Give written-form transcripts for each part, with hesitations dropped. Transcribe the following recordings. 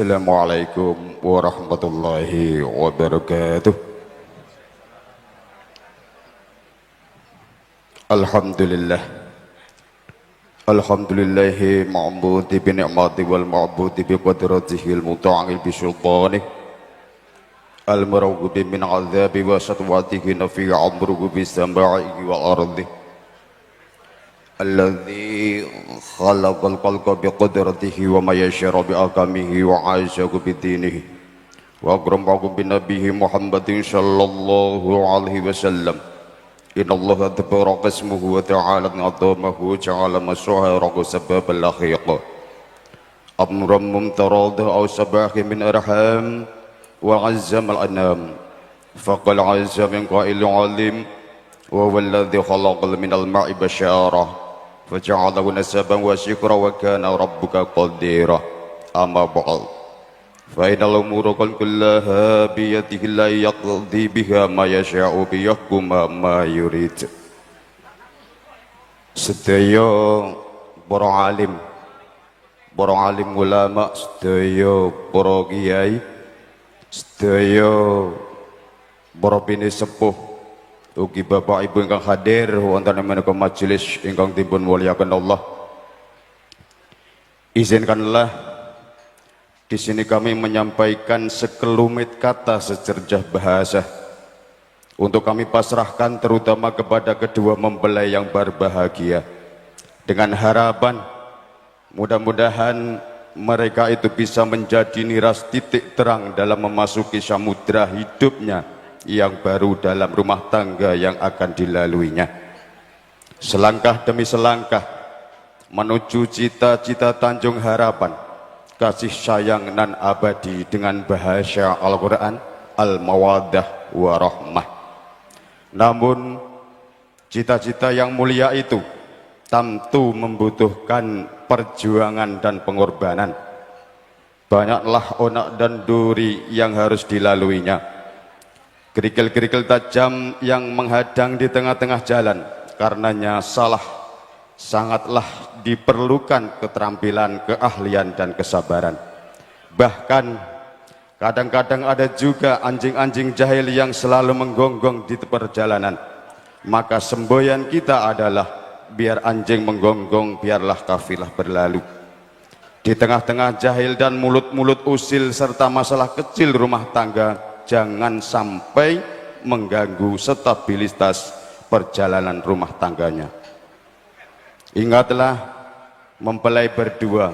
Assalamualaikum warahmatullahi wabarakatuh. Alhamdulillah. Alhamdulillahi ma'budi bi ni'mati wal ma'budi bi qudratihi al-muta'il bi sultanih al-marghub min 'adzabi wa satwatihi nafi amruhu bi samaihi wal ardi alladzi khalaqal khalqa bi qudratihi wa ma yasha'u bi akamihi wa 'ashahu bi dinihi wa akramahu bi nabiyhi Muhammadin sallallahu alaihi wasallam. Inna Allah tabaraka ismuhu wa ta'ala azamahu ja'ala masyahirahu sababal lahiq amran mumtarad aw sabahi min arham wa 'azzamal anam faqal 'azza min qa'il 'alim wa huwa alladhi khalaqal minal ma'i basyara faja'alahu nasaban wa syikra wa kana rabbuka qadira. Amma ba'd, fa innal umura kullaha bi yadihi la yaqdi biha ma yasha'u bi yahkuma ma yurid. Sedaya para alim ulama, sedaya para kiai, sedaya para bini sepuh, ugi bapak ibu ingkang hadir wonten menika majelis ingkang dipun mulyakaken Allah. Izinkanlah di sini kami menyampaikan sekelumit kata secercah bahasa untuk kami pasrahkan terutama kepada kedua mempelai yang berbahagia, dengan harapan mudah-mudahan mereka itu bisa menjadi niras titik terang dalam memasuki samudra hidupnya yang baru dalam rumah tangga yang akan dilaluinya. Selangkah demi selangkah menuju cita-cita Tanjung Harapan, kasih sayang nan abadi dengan bahasa Al-Quran, al-mawaddah warahmah. Namun cita-cita yang mulia itu tentu membutuhkan perjuangan dan pengorbanan. Banyaklah onak dan duri yang harus dilaluinya, kerikil-kerikil tajam yang menghadang di tengah-tengah jalan. Karenanya sangatlah diperlukan keterampilan, keahlian dan kesabaran. Bahkan kadang-kadang ada juga anjing-anjing jahil yang selalu menggonggong di perjalanan. Maka semboyan kita adalah biar anjing menggonggong, biarlah kafilah berlalu. Di tengah-tengah jahil dan mulut-mulut usil serta masalah kecil rumah tangga, jangan sampai mengganggu stabilitas perjalanan rumah tangganya. Ingatlah mempelai berdua,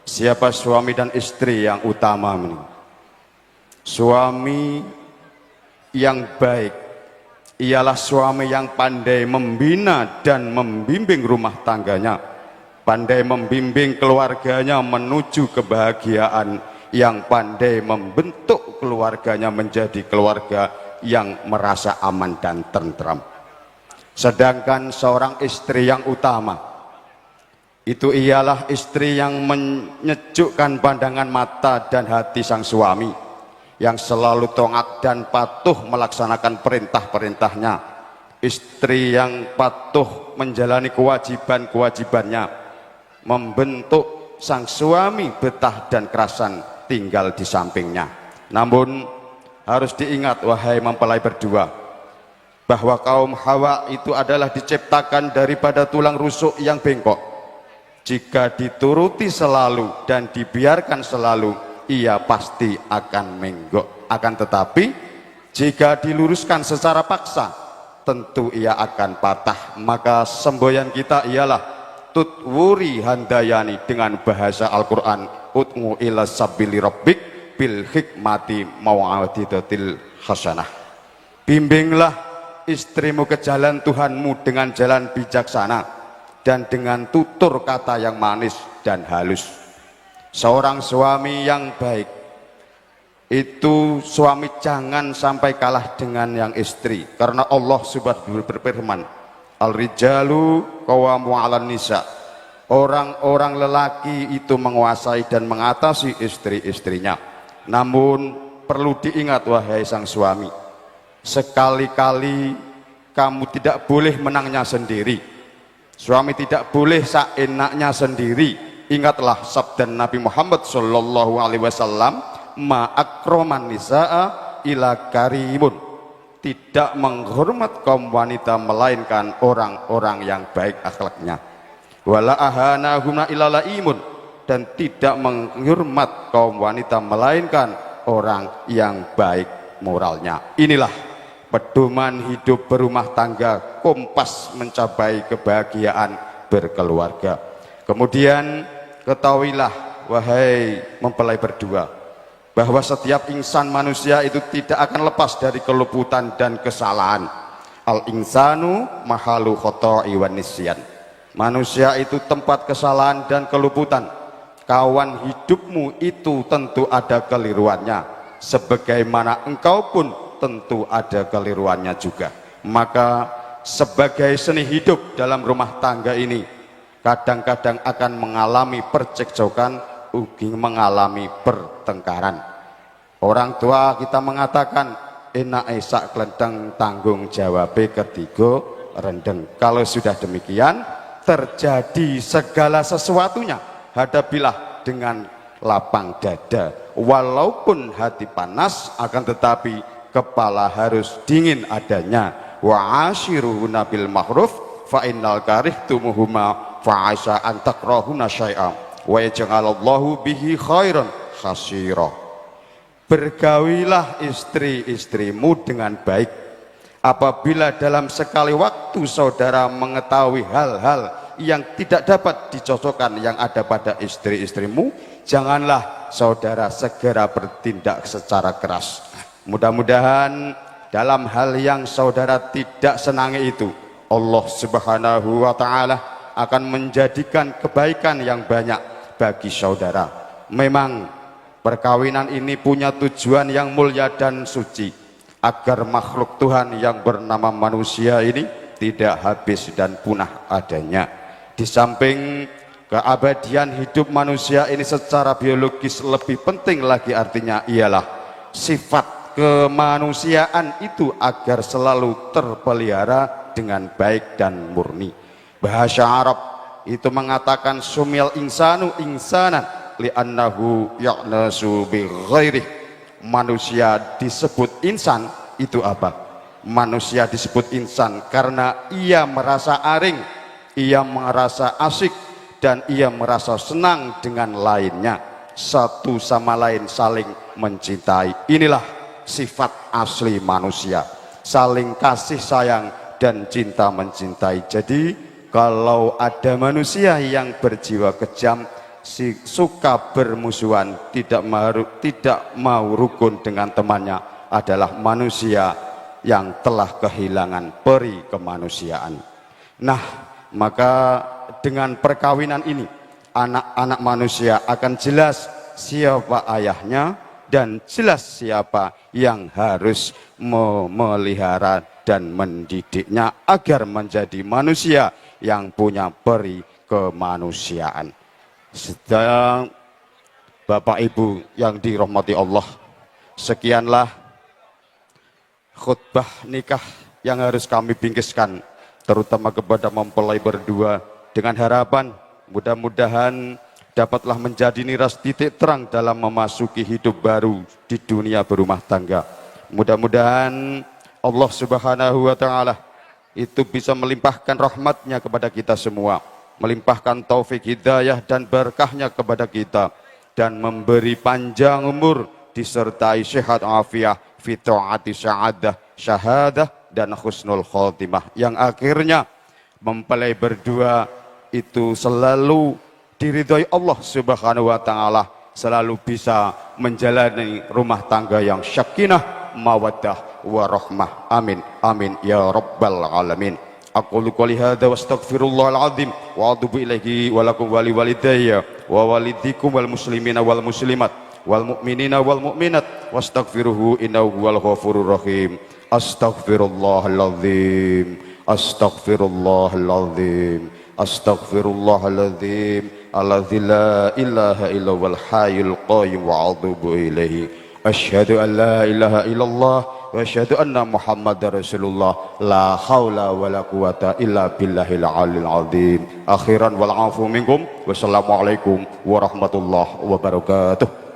siapa suami dan istri yang utama ini. Suami yang baik ialah suami yang pandai membina dan membimbing rumah tangganya, pandai membimbing keluarganya menuju kebahagiaan, yang pandai membentuk keluarganya menjadi keluarga yang merasa aman dan tentram. Sedangkan seorang istri yang utama itu ialah istri yang menyejukkan pandangan mata dan hati sang suami, yang selalu taat dan patuh melaksanakan perintah-perintahnya, istri yang patuh menjalani kewajiban-kewajibannya, membentuk sang suami betah dan kerasan tinggal di sampingnya. Namun harus diingat wahai mempelai berdua, bahwa kaum Hawa itu adalah diciptakan daripada tulang rusuk yang bengkok. Jika dituruti selalu dan dibiarkan selalu, ia pasti akan menggok. Akan tetapi jika diluruskan secara paksa, tentu ia akan patah. Maka semboyan kita ialah tutwuri handayani, dengan bahasa Al-Quran, ud'u ila sabili rabbik bil hikmati mau'adidatil hasanah. Bimbinglah istrimu ke jalan Tuhanmu dengan jalan bijaksana dan dengan tutur kata yang manis dan halus. Seorang suami yang baik itu, suami jangan sampai kalah dengan yang istri, karena Allah subhanahu berfirman, al-rijalu qawamu 'alan nisa, orang-orang lelaki itu menguasai dan mengatasi istri-istrinya. Namun perlu diingat wahai sang suami, sekali-kali kamu tidak boleh menangnya sendiri. Suami tidak boleh seenaknya sendiri ingatlah sabda Nabi Muhammad sallallahu alaihi wasallam, ma akraman nisaa ila karimun, tidak menghormat kaum wanita melainkan orang-orang yang baik akhlaknya. Wala ahanahumna ila laimun, dan tidak menghormat kaum wanita melainkan orang yang baik moralnya. Inilah pedoman hidup berumah tangga, kompas mencapai kebahagiaan berkeluarga. Kemudian ketahuilah wahai mempelai berdua, bahwa setiap insan manusia itu tidak akan lepas dari keluputan dan kesalahan. Al insanu mahalu khoto'i wan nisyan, manusia itu tempat kesalahan dan keluputan. Kawan hidupmu itu tentu ada keliruannya, sebagaimana engkau pun tentu ada keliruannya juga. Maka sebagai seni hidup dalam rumah tangga ini, kadang-kadang akan mengalami percekcokan, mengalami pertengkaran. Orang tua kita mengatakan enak esak kelenteng tanggung jawab ketiga rendeng. Kalau sudah demikian terjadi segala sesuatunya, hadapilah dengan lapang dada, walaupun hati panas, akan tetapi kepala harus dingin adanya. Wa ashiruhunna bil ma'ruf fa innal karihtumuhuma fa asa an takrahuna syai'a wa yaj'alallahu bihi khairan khasira. Bergawilah istri-istrimu dengan baik. Apabila dalam sekali waktu saudara mengetahui hal-hal yang tidak dapat dicocokkan yang ada pada istri-istrimu, janganlah saudara segera bertindak secara keras. Mudah-mudahan dalam hal yang saudara tidak senangi itu, Allah Subhanahu wa ta'ala akan menjadikan kebaikan yang banyak bagi saudara. Memang perkawinan ini punya tujuan yang mulia dan suci, agar makhluk Tuhan yang bernama manusia ini tidak habis dan punah adanya. Di samping keabadian hidup manusia ini secara biologis, lebih penting lagi artinya ialah sifat kemanusiaan itu agar selalu terpelihara dengan baik dan murni. Bahasa Arab itu mengatakan sumil insanu insanan li'annahu ya'nasu bi ghairih. Manusia disebut insan itu apa? Manusia disebut insan karena ia merasa aring, ia merasa asik, dan ia merasa senang dengan lainnya, satu sama lain saling mencintai. Inilah sifat asli manusia, saling kasih sayang dan cinta mencintai. Jadi kalau ada manusia yang berjiwa kejam, suka bermusuhan, tidak mau rukun dengan temannya, adalah manusia yang telah kehilangan peri kemanusiaan. Nah, maka dengan perkawinan ini anak-anak manusia akan jelas siapa ayahnya dan jelas siapa yang harus memelihara dan mendidiknya agar menjadi manusia yang punya peri kemanusiaan. Sedang Bapak Ibu yang dirahmati Allah, sekianlah khutbah nikah yang harus kami bingkiskan, terutama kepada mempelai berdua, dengan harapan mudah-mudahan dapatlah menjadi niras titik terang dalam memasuki hidup baru di dunia berumah tangga. Mudah-mudahan Allah Subhanahu wa ta'ala itu bisa melimpahkan rahmatnya kepada kita semua, melimpahkan taufik hidayah dan berkahnya kepada kita, dan memberi panjang umur disertai sehat afiah, fitaati sa'adah, syahadah, dan husnul khotimah, yang akhirnya mempelai berdua itu selalu diridhoi Allah Subhanahu wa ta'ala, selalu bisa menjalani rumah tangga yang syakinah, mawaddah, warahmah. Amin, amin ya rabbal alamin. Aqulu qouli hadza wa astaghfirullahal azim wa atubu ilaihi wa lakum wa liwalidayya wa walidikum wal muslimina wal muslimat wal mu'minina wal mu'minat wastaghfiruhu innahu huwal ghafurur rahim. Astaghfirullahaladzim, astaghfirullahaladzim, astaghfirullahaladzim, alladzi la ilaha illa wal hayyul qayyum wa atubu ilaihi. Asyhadu an la ilaha illallah wa asyhadu anna Muhammadar Rasulullah. La haula wa la quwata illa billahil alil azim. Akhiran wal afu minkum. Wassalamualaikum warahmatullahi wabarakatuh.